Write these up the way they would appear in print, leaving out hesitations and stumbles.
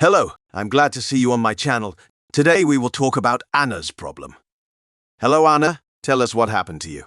Hello, I'm glad to see you on my channel. Today we will talk about Anna's problem. Hello Anna, tell us what happened to you.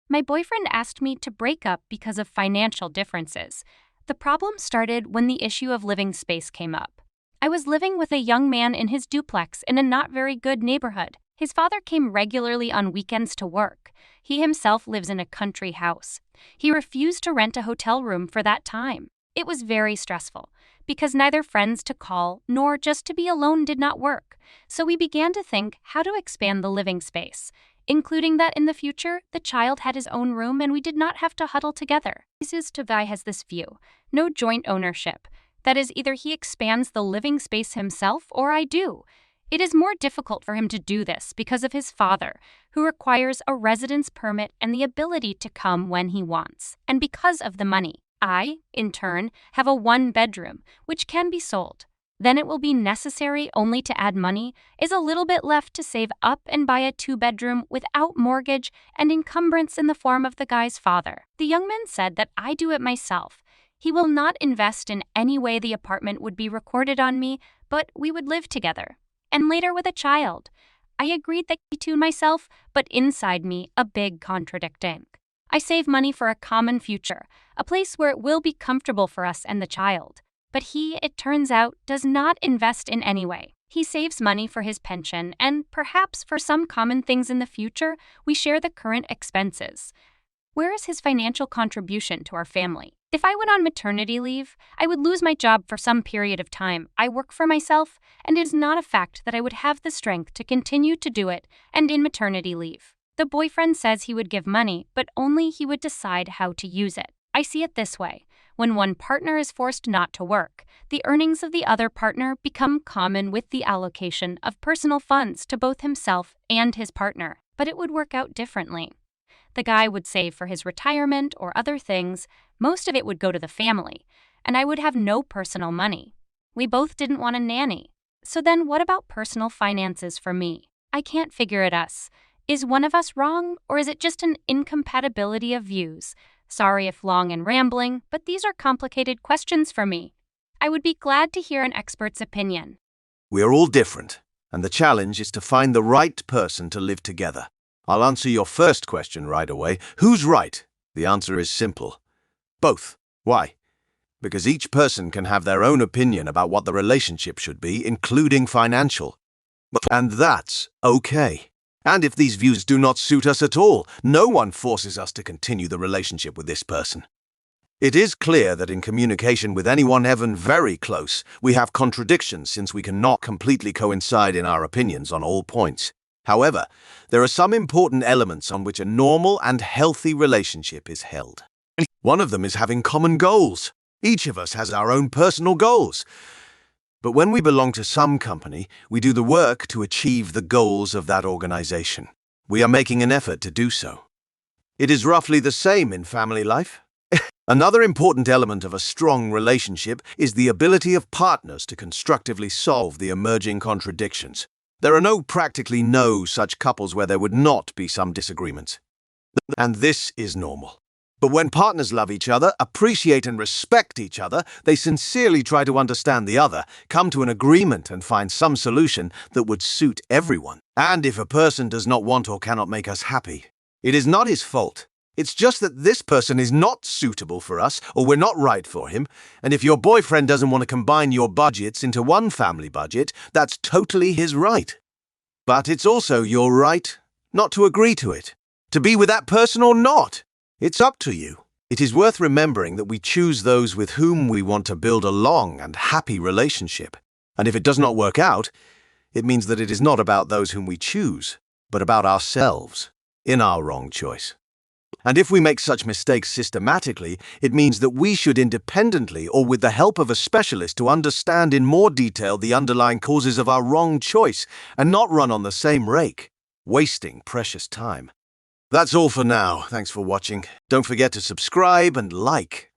My boyfriend asked me to break up because of financial differences. The problem started when the issue of living space came up. I was living with a young man in his duplex in a not very good neighborhood. His father came regularly on weekends to work. He himself lives in a country house. He refused to rent a hotel room for that time. It was very stressful, because neither friends to call nor just to be alone did not work. So we began to think how to expand the living space, including that in the future, the child had his own room and we did not have to huddle together. Jesus Tavai has this view: no joint ownership. That is, either he expands the living space himself or I do. It is more difficult for him to do this because of his father, who requires a residence permit and the ability to come when he wants, and because of the money. I, in turn, have a one-bedroom, which can be sold. Then it will be necessary only to add money, is a little bit left to save up and buy a two-bedroom without mortgage and encumbrance in the form of the guy's father. The young man said that I do it myself. He will not invest in any way the apartment would be recorded on me, but we would live together. And later with a child. I agreed that to myself, but inside me, a big contradicting. I save money for a common future, a place where it will be comfortable for us and the child. But he, it turns out, does not invest in any way. He saves money for his pension, and perhaps for some common things in the future, we share the current expenses. Where is his financial contribution to our family? If I went on maternity leave, I would lose my job for some period of time. I work for myself, and it is not a fact that I would have the strength to continue to do it and in maternity leave. The boyfriend says he would give money, but only he would decide how to use it. I see it this way. When one partner is forced not to work, the earnings of the other partner become common with the allocation of personal funds to both himself and his partner. But it would work out differently. The guy would save for his retirement or other things. Most of it would go to the family, and I would have no personal money. We both didn't want a nanny. So then what about personal finances for me? I can't figure it out. Is one of us wrong, or is it just an incompatibility of views? Sorry if long and rambling, but these are complicated questions for me. I would be glad to hear an expert's opinion. We are all different, and the challenge is to find the right person to live together. I'll answer your first question right away. Who's right? The answer is simple. Both. Why? Because each person can have their own opinion about what the relationship should be, including financial. And that's okay. And if these views do not suit us at all, no one forces us to continue the relationship with this person. It is clear that in communication with anyone even very close, we have contradictions since we cannot completely coincide in our opinions on all points. However, there are some important elements on which a normal and healthy relationship is held. One of them is having common goals. Each of us has our own personal goals. But when we belong to some company, we do the work to achieve the goals of that organization. We are making an effort to do so. It is roughly the same in family life. Another important element of a strong relationship is the ability of partners to constructively solve the emerging contradictions. There are practically no such couples where there would not be some disagreements. And this is normal. But when partners love each other, appreciate and respect each other, they sincerely try to understand the other, come to an agreement and find some solution that would suit everyone. And if a person does not want or cannot make us happy, it is not his fault. It's just that this person is not suitable for us or we're not right for him. And if your boyfriend doesn't want to combine your budgets into one family budget, that's totally his right. But it's also your right not to agree to it, to be with that person or not. It's up to you. It is worth remembering that we choose those with whom we want to build a long and happy relationship. And if it does not work out, it means that it is not about those whom we choose, but about ourselves, in our wrong choice. And if we make such mistakes systematically, it means that we should independently or with the help of a specialist to understand in more detail the underlying causes of our wrong choice and not run on the same rake, wasting precious time. That's all for now. Thanks for watching. Don't forget to subscribe and like.